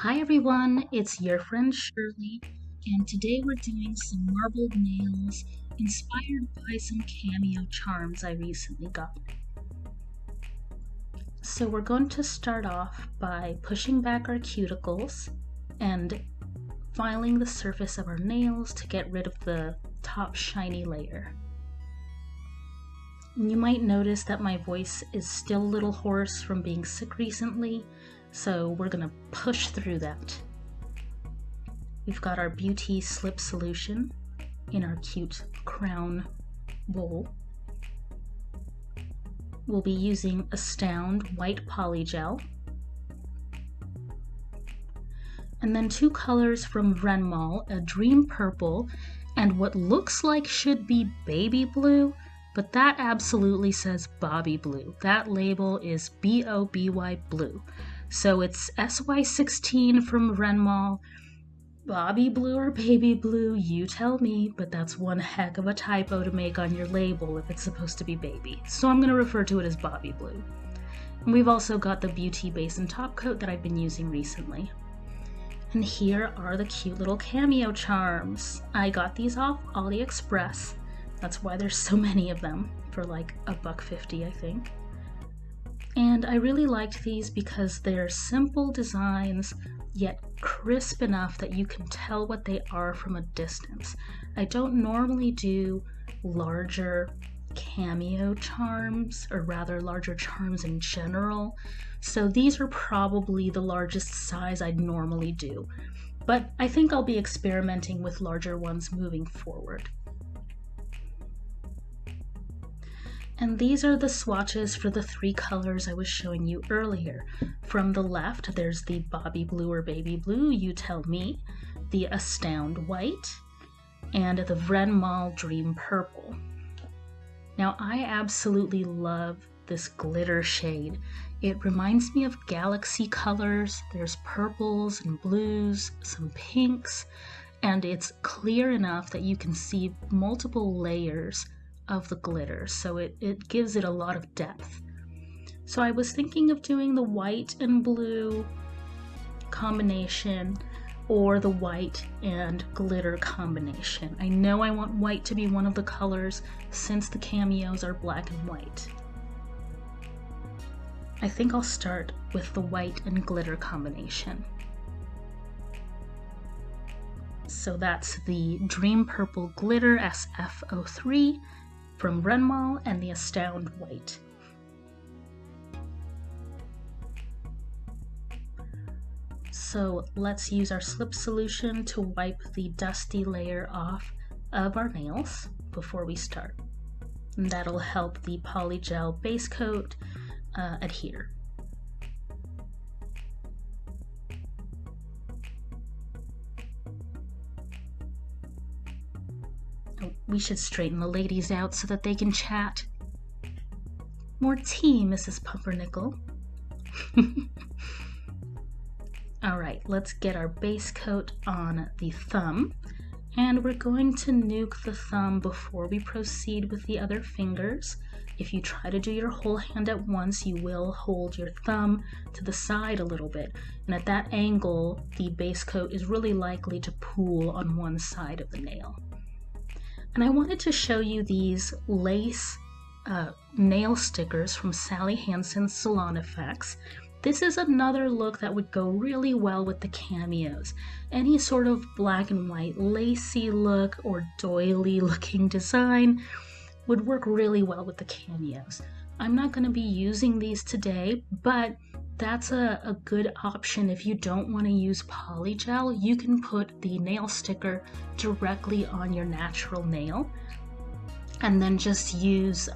Hi everyone, it's your friend Shirley, and today we're doing some marbled nails inspired by some Cameo charms I recently got. So we're going to start off by pushing back our cuticles and filing the surface of our nails to get rid of the top shiny layer. You might notice that my voice is still a little hoarse from being sick recently, so we're gonna push through that. We've got our Beauty Slip Solution in our cute crown bowl. We'll be using Astound White Polygel. And then two colors from Renmal, a Dream Purple and what looks like should be Baby Blue, but that absolutely says Bobby Blue. That label is B-O-B-Y Blue. So it's SY16 from Renmal. Bobby Blue or Baby Blue, you tell me, but that's one heck of a typo to make on your label if it's supposed to be baby. So I'm going to refer to it as Bobby Blue. And we've also got the Beauty Base and Top Coat that I've been using recently. And here are the cute little Cameo charms. I got these off AliExpress. That's why there's so many of them, for like $1.50, I think. And I really liked these because they're simple designs, yet crisp enough that you can tell what they are from a distance. I don't normally do larger Cameo charms, or rather larger charms in general, so these are probably the largest size I'd normally do. But I think I'll be experimenting with larger ones moving forward. And these are the swatches for the three colors I was showing you earlier. From the left, there's the Bobby Blue or Baby Blue, you tell me, the Astound White, and the Renmal Dream Purple. Now, I absolutely love this glitter shade. It reminds me of galaxy colors. There's purples and blues, some pinks, and it's clear enough that you can see multiple layers of the glitter, so it gives it a lot of depth. So I was thinking of doing the white and blue combination or the white and glitter combination. I know I want white to be one of the colors since the cameos are black and white. I think I'll start with the white and glitter combination. So that's the Dream Purple Glitter SF03 from Renmal and the Astound White. So let's use our slip solution to wipe the dusty layer off of our nails before we start. And that'll help the Polygel base coat adhere. We should straighten the ladies out so that they can chat. More tea, Mrs. Pumpernickel. Alright, let's get our base coat on the thumb. And we're going to nuke the thumb before we proceed with the other fingers. If you try to do your whole hand at once, you will hold your thumb to the side a little bit. And at that angle, the base coat is really likely to pool on one side of the nail. And I wanted to show you these lace nail stickers from Sally Hansen's Salon Effects. This is another look that would go really well with the cameos. Any sort of black and white lacy look or doily looking design would work really well with the cameos. I'm not going to be using these today, but that's a good option if you don't want to use polygel. You can put the nail sticker directly on your natural nail and then just use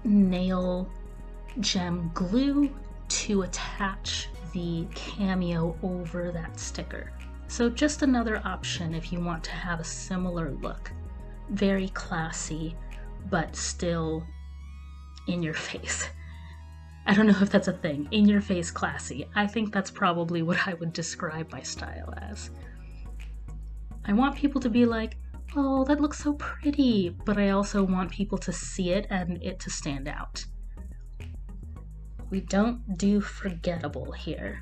nail gem glue to attach the cameo over that sticker. So just another option if you want to have a similar look. Very classy, but still in your face. I don't know if that's a thing. In your face classy. I think that's probably what I would describe my style as. I want people to be like, oh, that looks so pretty, but I also want people to see it and it to stand out. We don't do forgettable here.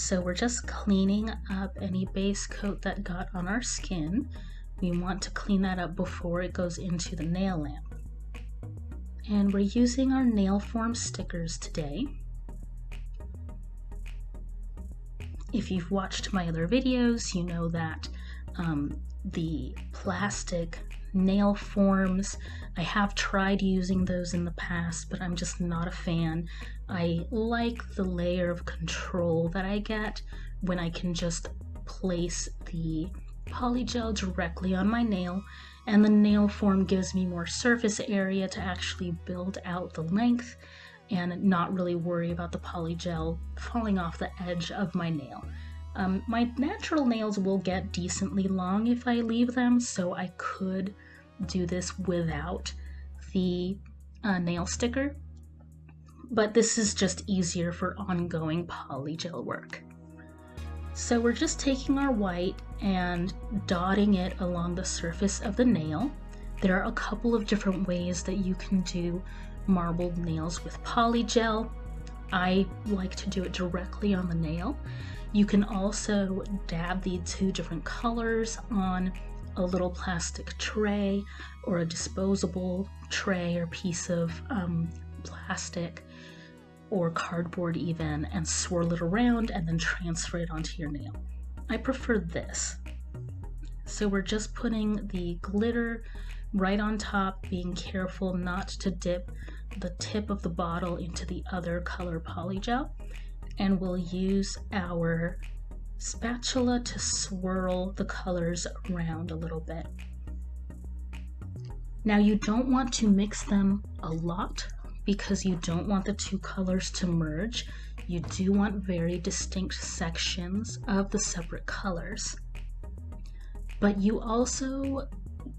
So we're just cleaning up any base coat that got on our skin. We want to clean that up before it goes into the nail lamp. And we're using our nail form stickers today. If you've watched my other videos, you know that the plastic nail forms, I have tried using those in the past, but I'm just not a fan. I like the layer of control that I get when I can just place the polygel directly on my nail, and the nail form gives me more surface area to actually build out the length and not really worry about the polygel falling off the edge of my nail. My natural nails will get decently long if I leave them, so I could do this without the nail sticker, but this is just easier for ongoing polygel work. So we're just taking our white and dotting it along the surface of the nail. There are a couple of different ways that you can do marbled nails with polygel. I like to do it directly on the nail. You can also dab the two different colors on a little plastic tray or a disposable tray or piece of plastic or cardboard even, and swirl it around and then transfer it onto your nail. I prefer this. So we're just putting the glitter right on top, being careful not to dip the tip of the bottle into the other color polygel, and we'll use our spatula to swirl the colors around a little bit. Now you don't want to mix them a lot because you don't want the two colors to merge. You do want very distinct sections of the separate colors. But you also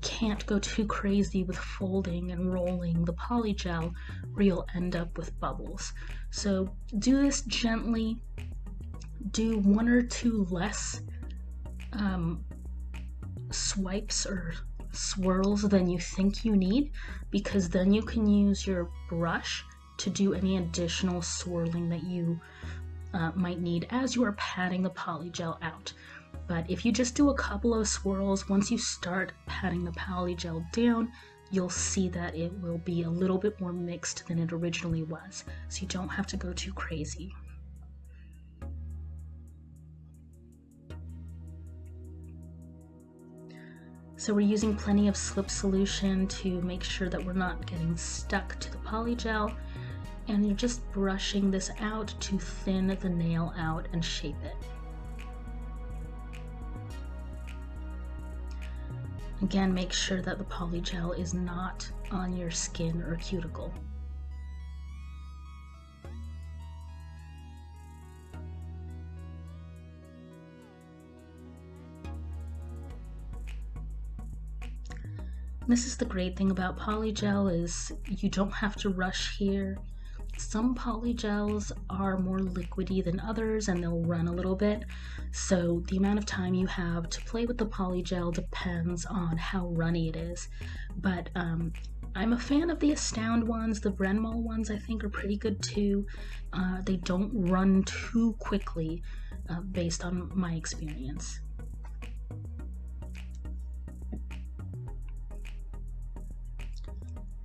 can't go too crazy with folding and rolling the polygel or you'll end up with bubbles. So do this gently. Do one or two less swipes or swirls than you think you need, because then you can use your brush to do any additional swirling that you might need as you are patting the polygel out. But if you just do a couple of swirls, once you start patting the polygel down, you'll see that it will be a little bit more mixed than it originally was, so you don't have to go too crazy. So we're using plenty of slip solution to make sure that we're not getting stuck to the polygel, and you're just brushing this out to thin the nail out and shape it. Again, make sure that the polygel is not on your skin or cuticle. This is the great thing about polygel, is you don't have to rush here. Some polygels are more liquidy than others and they'll run a little bit. So the amount of time you have to play with the polygel depends on how runny it is. But I'm a fan of the Astound ones. The Bryn Mawr ones I think are pretty good too. They don't run too quickly based on my experience.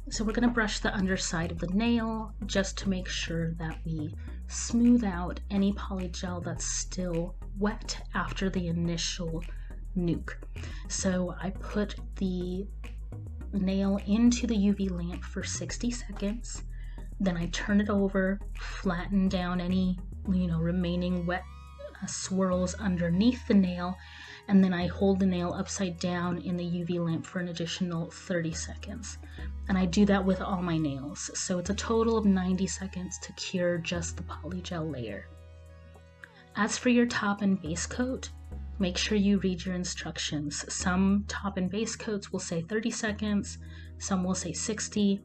So we're going to brush the underside of the nail just to make sure that we smooth out any polygel that's still wet after the initial nuke. So I put the nail into the UV lamp for 60 seconds. Then I turn it over, flatten down any remaining wet swirls underneath the nail, and then I hold the nail upside down in the UV lamp for an additional 30 seconds. And I do that with all my nails, so it's a total of 90 seconds to cure just the polygel layer. As for your top and base coat, make sure you read your instructions. Some top and base coats will say 30 seconds, some will say 60.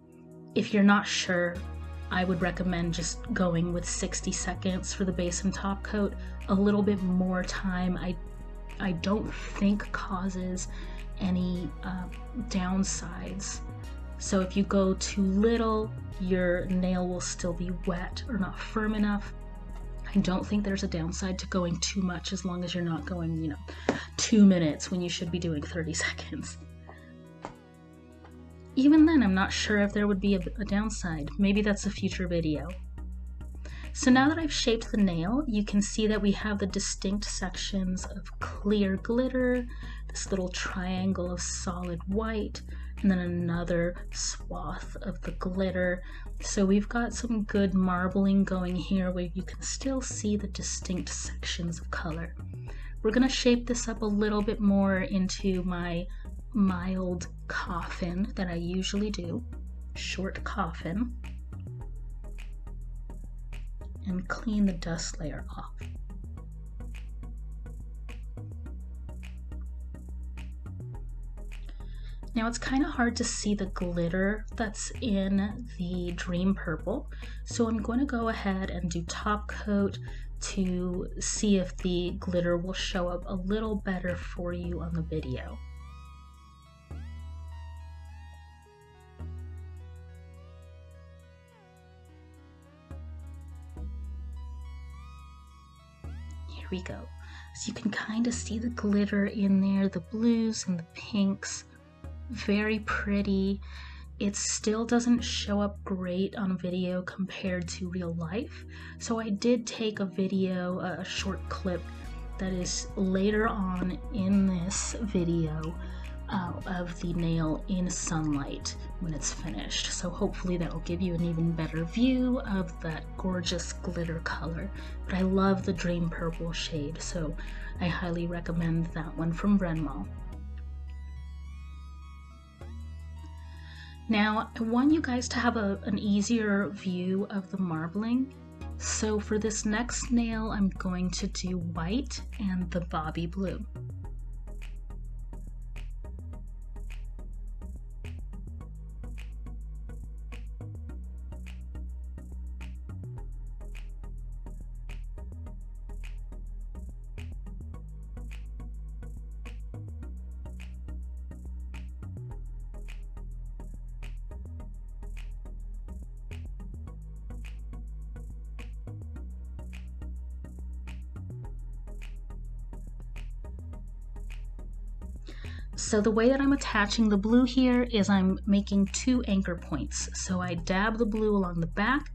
If you're not sure, I would recommend just going with 60 seconds for the base and top coat. A little bit more time I don't think causes any downsides. So if you go too little, your nail will still be wet or not firm enough. I don't think there's a downside to going too much as long as you're not going, 2 minutes when you should be doing 30 seconds. Even then, I'm not sure if there would be a downside. Maybe that's a future video. So now that I've shaped the nail, you can see that we have the distinct sections of clear glitter, this little triangle of solid white, and then another swath of the glitter. So we've got some good marbling going here where you can still see the distinct sections of color. We're going to shape this up a little bit more into my mild coffin that I usually do, short coffin, and clean the dust layer off. Now it's kind of hard to see the glitter that's in the Dream Purple, so I'm going to go ahead and do top coat to see if the glitter will show up a little better for you on the video. Here we go. So you can kind of see the glitter in there, the blues and the pinks. Very pretty. It still doesn't show up great on video compared to real life. So I did take a video, a short clip that is later on in this video of the nail in sunlight when it's finished. So hopefully that will give you an even better view of that gorgeous glitter color. But I love the Dream Purple shade, so I highly recommend that one from Bryn Mawr. Now, I want you guys to have an easier view of the marbling. So for this next nail, I'm going to do white and the Bobby blue. So the way that I'm attaching the blue here is I'm making 2 anchor points. So I dab the blue along the back,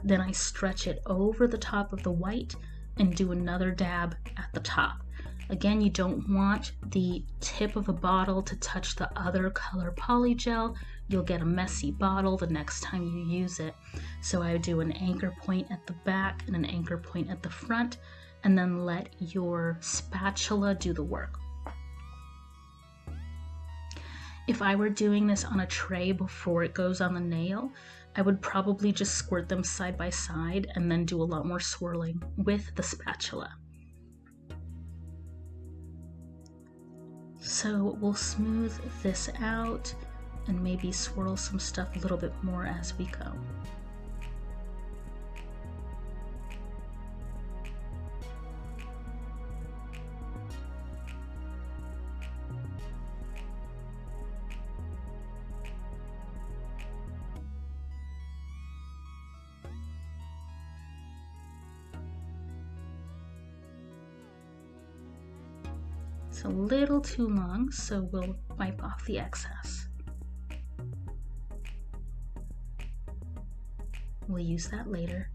then I stretch it over the top of the white and do another dab at the top. Again, you don't want the tip of a bottle to touch the other color polygel. You'll get a messy bottle the next time you use it. So I do an anchor point at the back and an anchor point at the front, and then let your spatula do the work. If I were doing this on a tray before it goes on the nail, I would probably just squirt them side by side and then do a lot more swirling with the spatula. So we'll smooth this out and maybe swirl some stuff a little bit more as we go. It's a little too long, so we'll wipe off the excess. We'll use that later.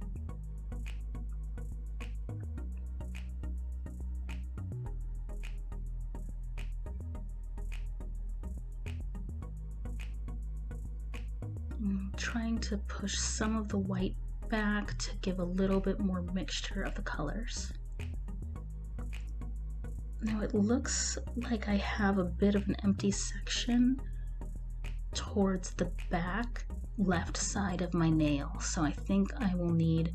I'm trying to push some of the white back to give a little bit more mixture of the colors. Now it looks like I have a bit of an empty section towards the back left side of my nail, so I think I will need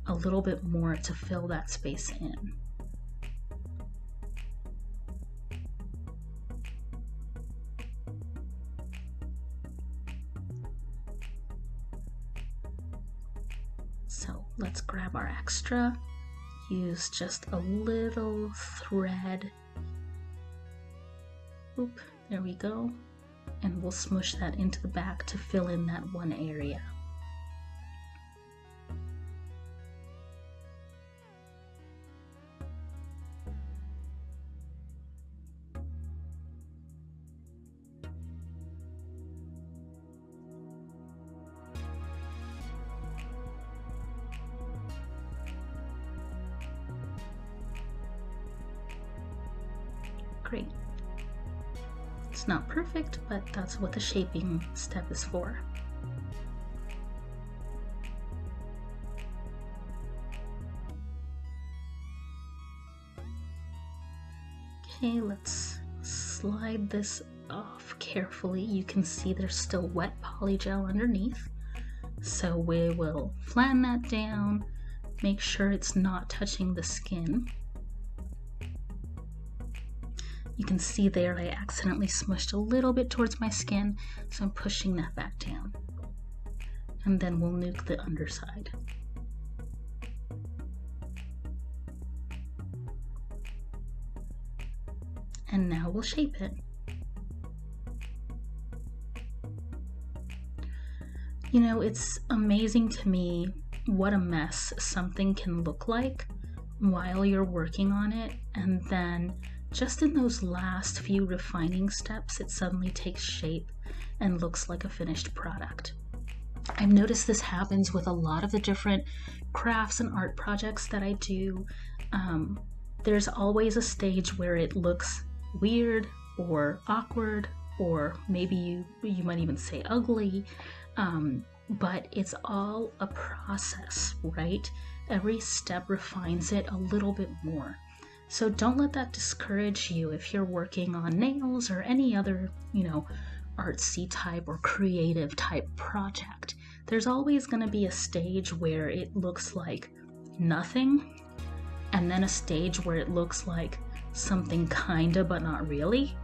a little bit more to fill that space in. So let's grab our extra. Use just a little thread. Oop, there we go. And we'll smush that into the back to fill in that one area. great. It's not perfect, but that's what the shaping step is for. Okay, let's slide this off carefully. You can see there's still wet polygel underneath. So we will flatten that down, make sure it's not touching the skin. You can see there I accidentally smushed a little bit towards my skin, so I'm pushing that back down. And then we'll nuke the underside. And now we'll shape it. You know, it's amazing to me what a mess something can look like while you're working on it, and then just in those last few refining steps, it suddenly takes shape and looks like a finished product. I've noticed this happens with a lot of the different crafts and art projects that I do. There's always a stage where it looks weird or awkward, or maybe you might even say ugly. But it's all a process, right? Every step refines it a little bit more. So don't let that discourage you if you're working on nails or any other, artsy type or creative type project. There's always going to be a stage where it looks like nothing, and then a stage where it looks like something kinda but not really.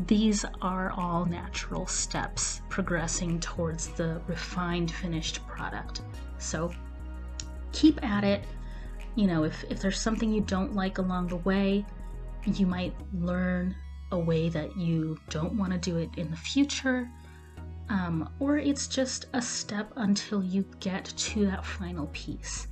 These are all natural steps progressing towards the refined finished product. So keep at it. If there's something you don't like along the way, you might learn a way that you don't want to do it in the future, or it's just a step until you get to that final piece.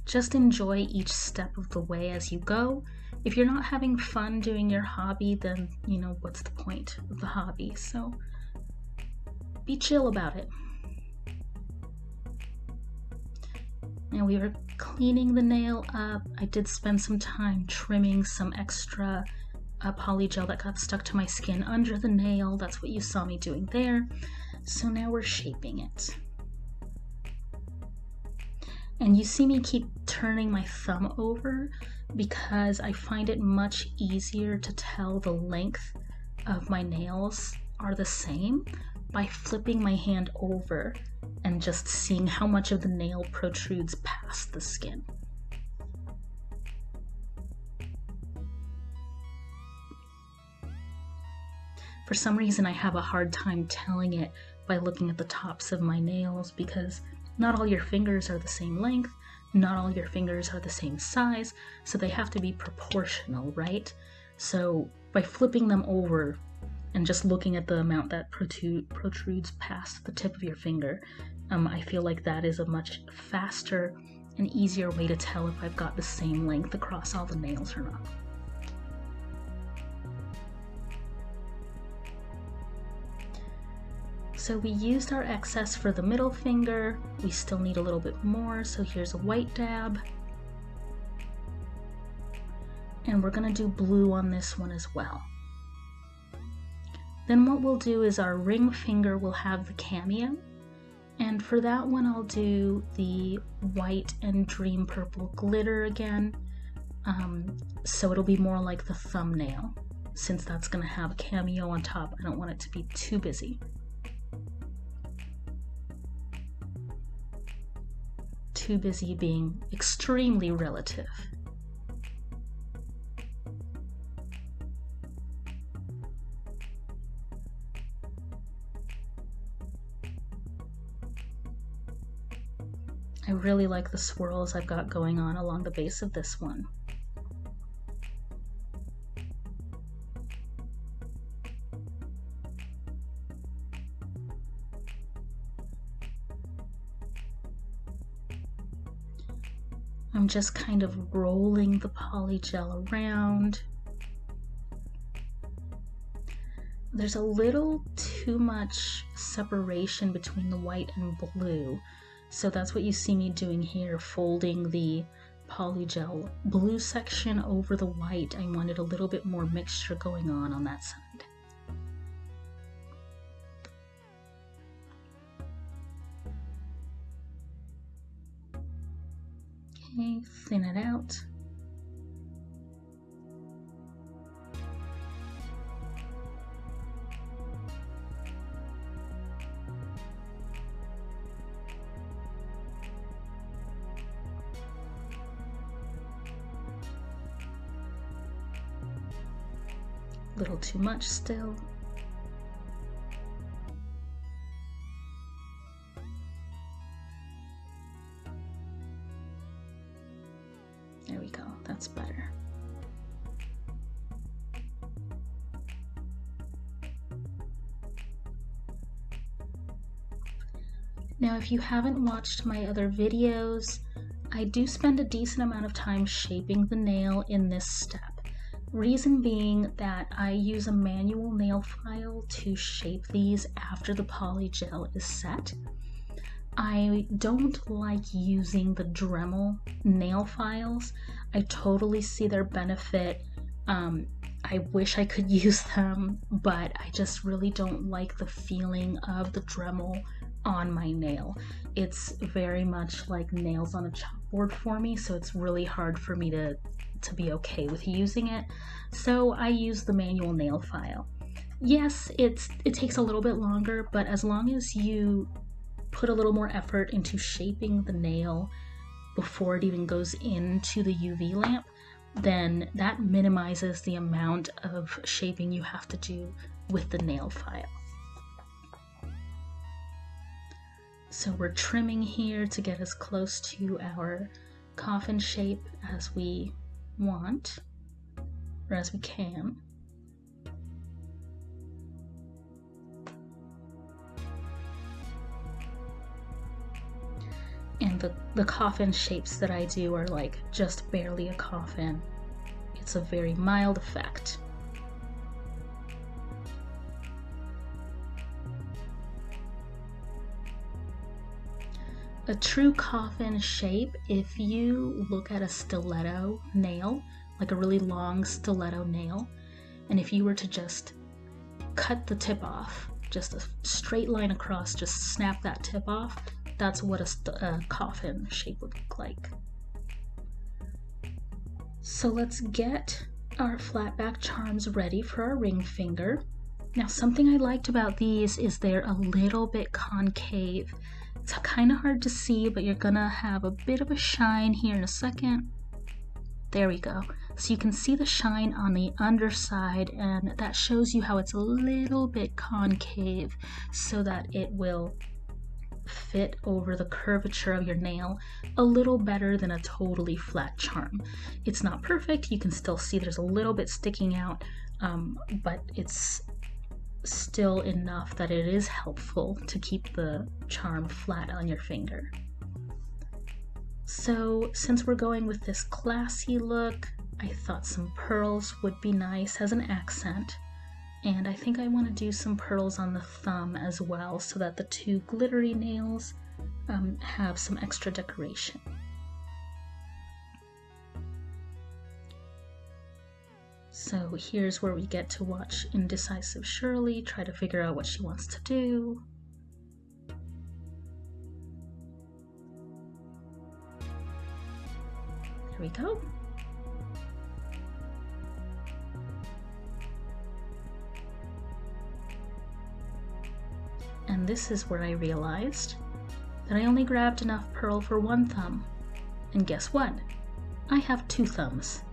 Just enjoy each step of the way as you go. If you're not having fun doing your hobby, then, what's the point of the hobby? So be chill about it. Now we are cleaning the nail up. I did spend some time trimming some extra polygel that got stuck to my skin under the nail. That's what you saw me doing there. So now we're shaping it. And you see me keep turning my thumb over because I find it much easier to tell the length of my nails are the same by flipping my hand over and just seeing how much of the nail protrudes past the skin. For some reason, I have a hard time telling it by looking at the tops of my nails because not all your fingers are the same length, not all your fingers are the same size, so they have to be proportional, right? So by flipping them over and just looking at the amount that protrudes past the tip of your finger, I feel like that is a much faster and easier way to tell if I've got the same length across all the nails or not. So we used our excess for the middle finger. We still need a little bit more, so here's a white dab. And we're gonna do blue on this one as well. Then what we'll do is our ring finger will have the Cameo. And for that one, I'll do the white and dream purple glitter again. So it'll be more like the thumbnail. Since that's gonna have a Cameo on top, I don't want it to be too busy. Too busy being extremely relative. I really like the swirls I've got going on along the base of this one. I'm just kind of rolling the polygel around. There's a little too much separation between the white and blue. So that's what you see me doing here, folding the Polygel blue section over the white. I wanted a little bit more mixture going on that side. Okay, thin it out. A little too much still. There we go, that's better. Now, if you haven't watched my other videos, I do spend a decent amount of time shaping the nail in this step. Reason being that I use a manual nail file to shape these after the polygel is set. I don't like using the Dremel nail files. I totally see their benefit. I wish I could use them, but I just really don't like the feeling of the Dremel on my nail. It's very much like nails on a chalkboard for me, so it's really hard for me to be okay with using it. So I use the manual nail file. Yes, it takes a little bit longer, but as long as you put a little more effort into shaping the nail before it even goes into the UV lamp, then that minimizes the amount of shaping you have to do with the nail file. So we're trimming here to get as close to our coffin shape as we want, or as we can. And the coffin shapes that I do are like just barely a coffin. It's a very mild effect. A true coffin shape, if you look at a stiletto nail, like a really long stiletto nail, and if you were to just cut the tip off, just a straight line across, just snap that tip off, that's what a coffin shape would look like. So let's get our flatback charms ready for our ring finger. Now, something I liked about these is they're a little bit concave. It's kind of hard to see, but you're gonna have a bit of a shine here in a second. There we go. So you can see the shine on the underside, and that shows you how it's a little bit concave so that it will fit over the curvature of your nail a little better than a totally flat charm. It's not perfect. You can still see there's a little bit sticking out, but it's still enough that it is helpful to keep the charm flat on your finger. So since we're going with this classy look, I thought some pearls would be nice as an accent. And I think I want to do some pearls on the thumb as well, so that the two glittery nails have some extra decoration. So here's where we get to watch Indecisive Shirley try to figure out what she wants to do. There we go. And this is where I realized that I only grabbed enough pearl for one thumb. And guess what? I have two thumbs.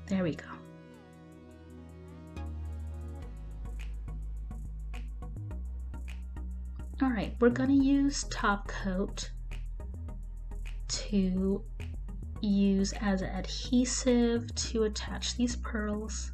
There we go. All right, we're gonna use top coat to use as adhesive to attach these pearls.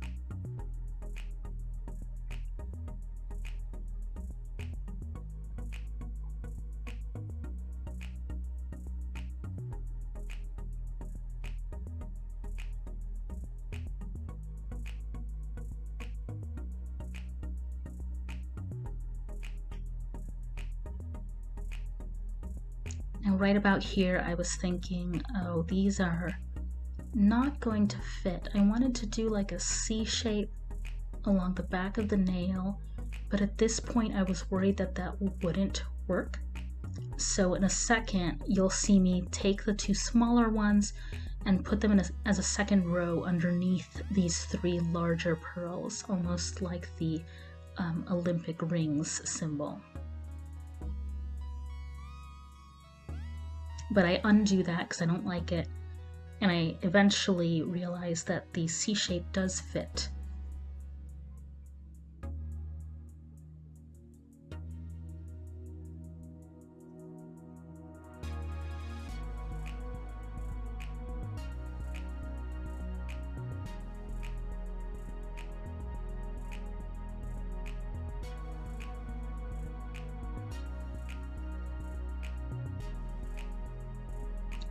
right about here I was thinking, oh, these are not going to fit. I wanted to do like a C shape along the back of the nail, but at this point I was worried that that wouldn't work. So in a second you'll see me take the two smaller ones and put them in as a second row underneath these three larger pearls, almost like the Olympic rings symbol. But I undo that because I don't like it, and I eventually realized that the C shape does fit.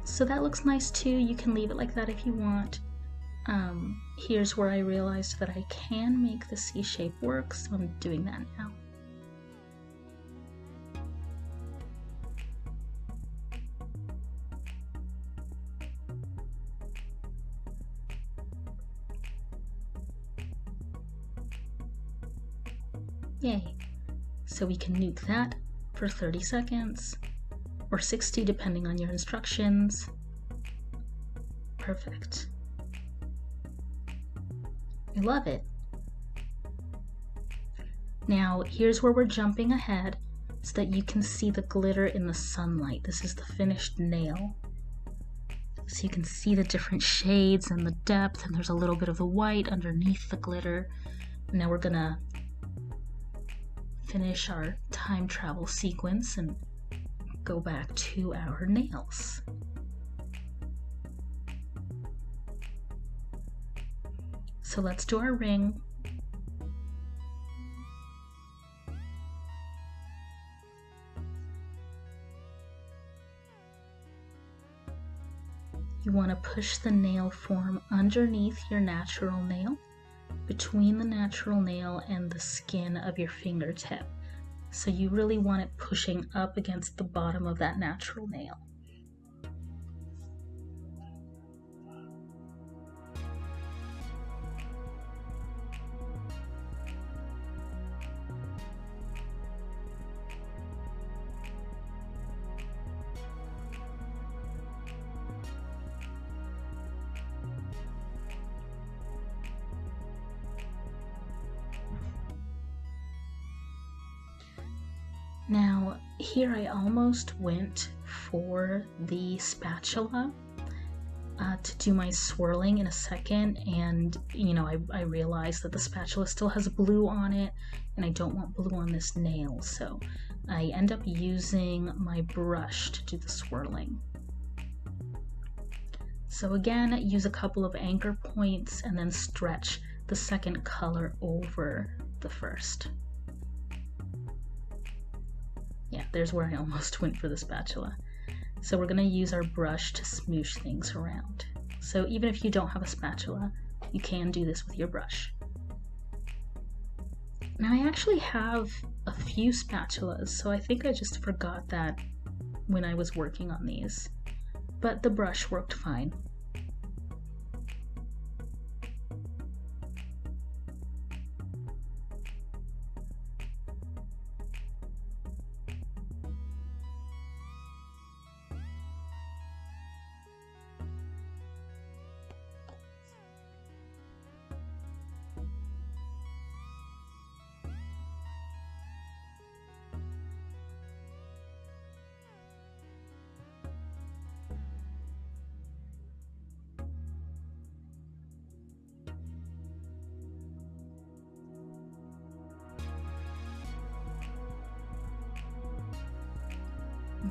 So that looks nice too. You can leave it like that if you want. Here's where I realized that I can make the C shape work, so I'm doing that now. Yay. So we can nuke that for 30 seconds. Or 60 depending on your instructions. Perfect. I love it. Now here's where we're jumping ahead so that you can see the glitter in the sunlight. This is the finished nail. So you can see the different shades and the depth, and there's a little bit of the white underneath the glitter. Now we're gonna finish our time travel sequence and go back to our nails. So let's do our ring. You want to push the nail form underneath your natural nail, between the natural nail and the skin of your fingertip. So you really want it pushing up against the bottom of that natural nail. Now, here I almost went for the spatula to do my swirling in a second, and I realized that the spatula still has blue on it, and I don't want blue on this nail, so I end up using my brush to do the swirling. So again, use a couple of anchor points and then stretch the second color over the first. Yeah, there's where I almost went for the spatula. So we're going to use our brush to smoosh things around. So even if you don't have a spatula, you can do this with your brush. Now I actually have a few spatulas, so I think I just forgot that when I was working on these. But the brush worked fine.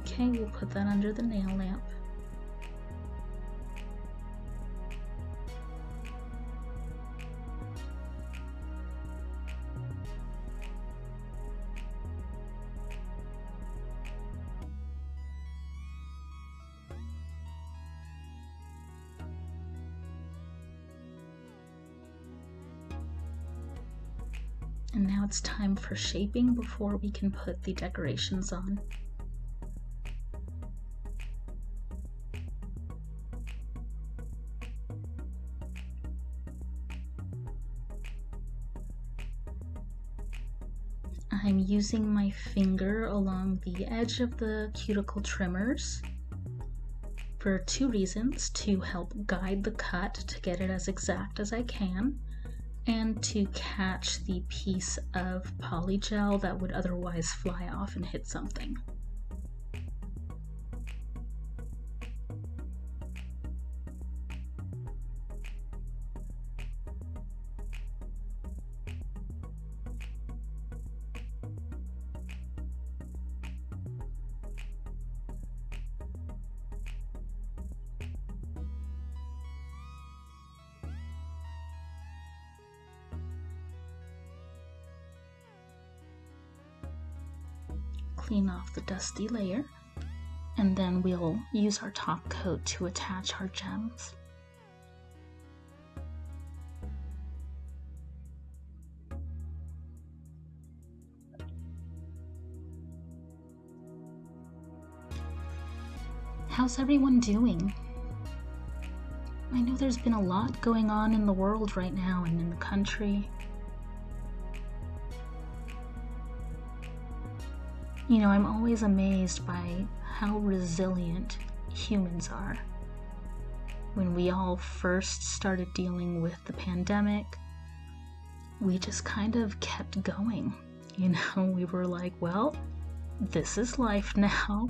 Okay, we'll put that under the nail lamp. And now it's time for shaping before we can put the decorations on. I'm using my finger along the edge of the cuticle trimmers for 2 reasons: to help guide the cut to get it as exact as I can, and to catch the piece of polygel that would otherwise fly off and hit something. Clean off the dusty layer, and then we'll use our top coat to attach our gems. How's everyone doing? I know there's been a lot going on in the world right now and in the country. You know, I'm always amazed by how resilient humans are. When we all first started dealing with the pandemic, we just kind of kept going. You know, we were like, well, this is life now,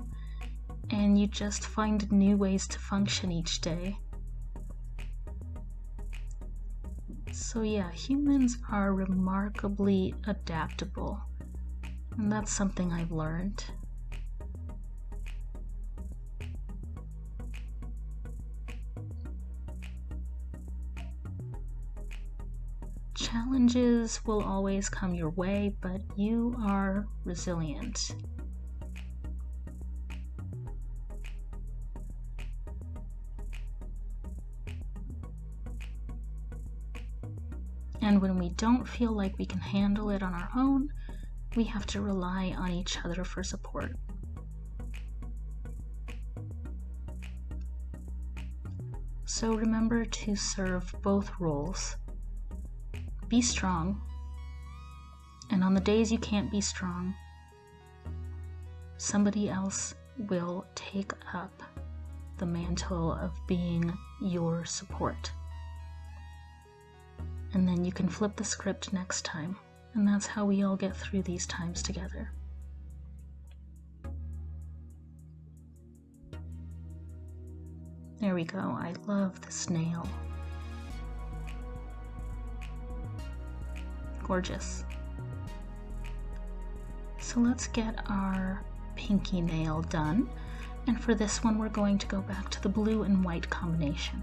and you just find new ways to function each day. So yeah, humans are remarkably adaptable. And that's something I've learned. Challenges will always come your way, but you are resilient. And when we don't feel like we can handle it on our own, we have to rely on each other for support. So remember to serve both roles. Be strong, and on the days you can't be strong, somebody else will take up the mantle of being your support. And then you can flip the script next time. And that's how we all get through these times together. There we go. I love this nail. Gorgeous. So let's get our pinky nail done. And for this one, we're going to go back to the blue and white combination.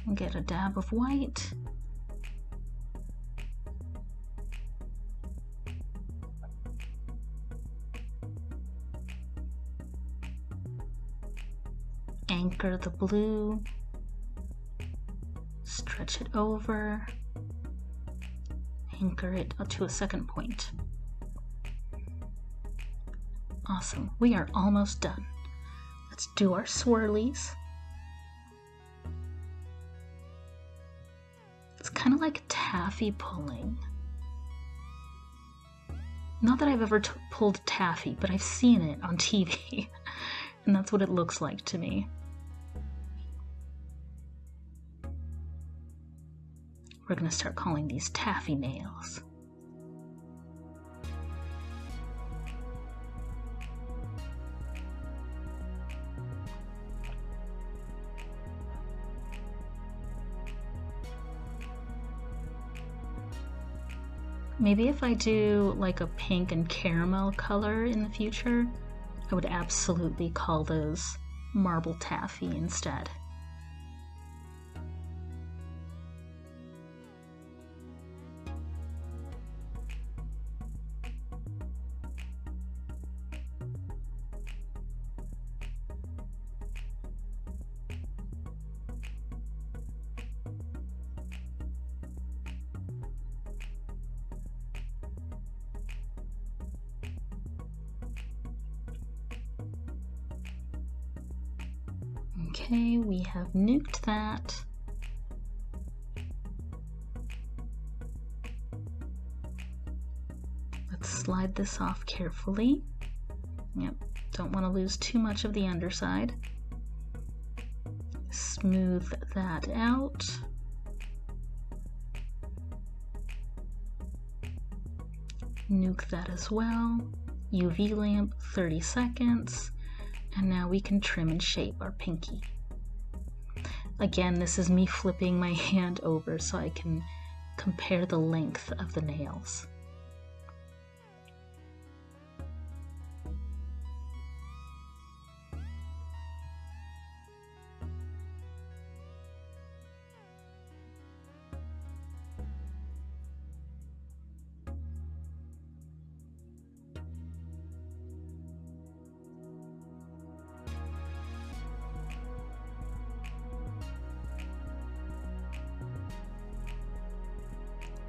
And get a dab of white. Anchor the blue. Stretch it over. Anchor it up to a second point. Awesome. We are almost done. Let's do our swirlies. It's kind of like taffy pulling. Not that I've ever pulled taffy, but I've seen it on TV, and that's what it looks like to me. We're gonna start calling these taffy nails. Maybe if I do like a pink and caramel color in the future, I would absolutely call those marble taffy instead. Okay, we have nuked that. Let's slide this off carefully. Yep, don't want to lose too much of the underside. Smooth that out. Nuke that as well. UV lamp, 30 seconds. And now we can trim and shape our pinky. Again, this is me flipping my hand over so I can compare the length of the nails.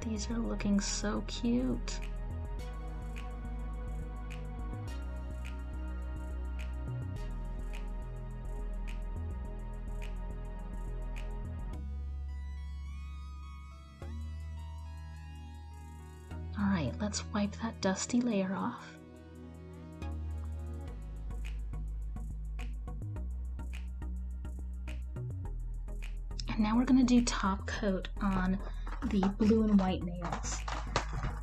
These are looking so cute. All right, let's wipe that dusty layer off. And now we're going to do top coat on the blue and white nails.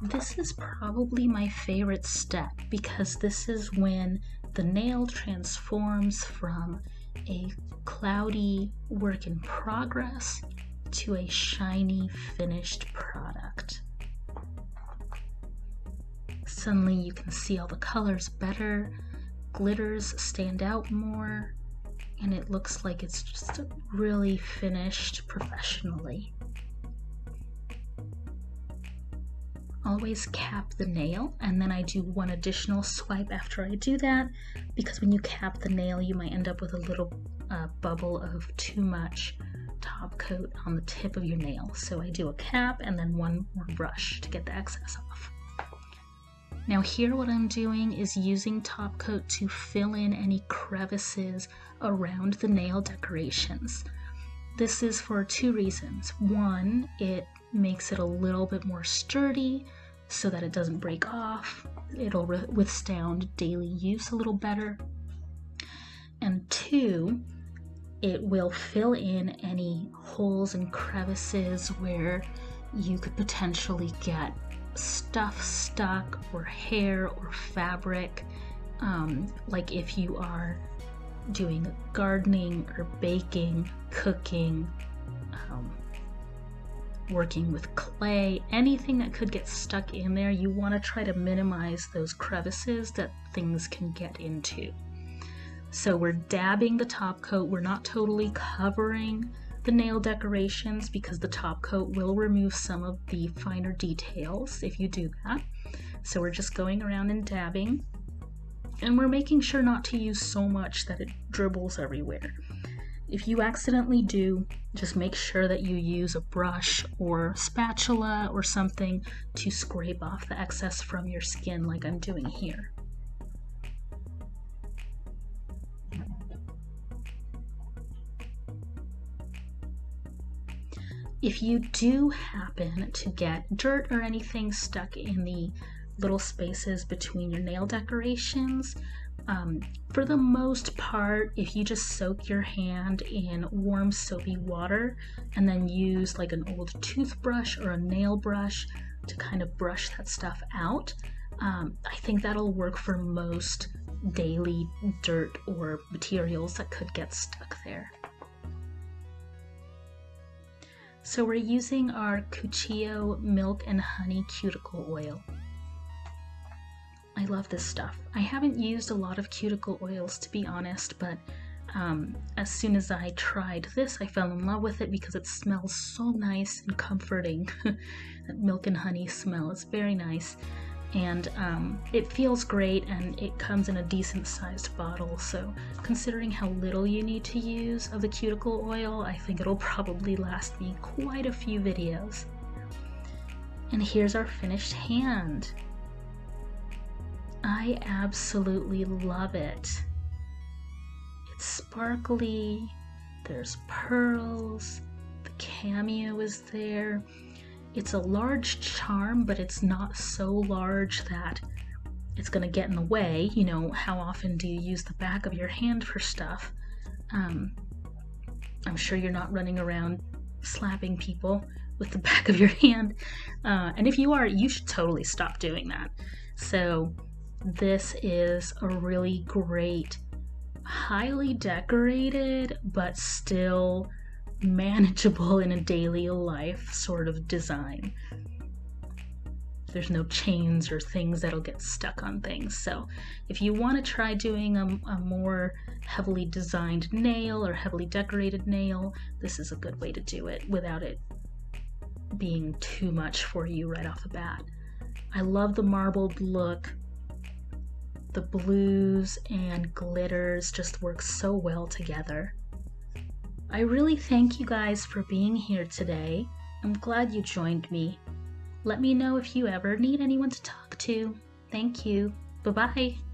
This is probably my favorite step because this is when the nail transforms from a cloudy work in progress to a shiny finished product. Suddenly you can see all the colors better, glitters stand out more, and it looks like it's just really finished professionally. Always cap the nail, and then I do one additional swipe after I do that, because when you cap the nail you might end up with a little bubble of too much top coat on the tip of your nail. So I do a cap and then one more brush to get the excess off. Now here what I'm doing is using top coat to fill in any crevices around the nail decorations. This is for two reasons. One, it makes it a little bit more sturdy so that it doesn't break off. It'll withstand daily use a little better. And two, it will fill in any holes and crevices where you could potentially get stuff stuck or hair or fabric, like if you are doing gardening or baking, cooking, working with clay, anything that could get stuck in there, you want to try to minimize those crevices that things can get into. So we're dabbing the top coat. We're not totally covering the nail decorations because the top coat will remove some of the finer details if you do that. So we're just going around and dabbing, and we're making sure not to use so much that it dribbles everywhere. If you accidentally do, just make sure that you use a brush or spatula or something to scrape off the excess from your skin like I'm doing here. If you do happen to get dirt or anything stuck in the little spaces between your nail decorations, for the most part, if you just soak your hand in warm soapy water and then use like an old toothbrush or a nail brush to kind of brush that stuff out, I think that'll work for most daily dirt or materials that could get stuck there. So we're using our Cuticle Milk and Honey Cuticle Oil. I love this stuff. I haven't used a lot of cuticle oils, to be honest, but as soon as I tried this, I fell in love with it because it smells so nice and comforting. That milk and honey smell is very nice, and it feels great, and it comes in a decent sized bottle, so considering how little you need to use of the cuticle oil, I think it'll probably last me quite a few videos. And here's our finished hand. I absolutely love it. It's sparkly, there's pearls, the cameo is there. It's a large charm, but it's not so large that it's gonna get in the way. You know, how often do you use the back of your hand for stuff? I'm sure you're not running around slapping people with the back of your hand. And if you are, you should totally stop doing that. So this is a really great, highly decorated, but still manageable in a daily life sort of design. There's no chains or things that'll get stuck on things. So if you want to try doing a more heavily designed nail or heavily decorated nail, this is a good way to do it without it being too much for you right off the bat. I love the marbled look. The blues and glitters just work so well together. I really thank you guys for being here today. I'm glad you joined me. Let me know if you ever need anyone to talk to. Thank you. Bye-bye.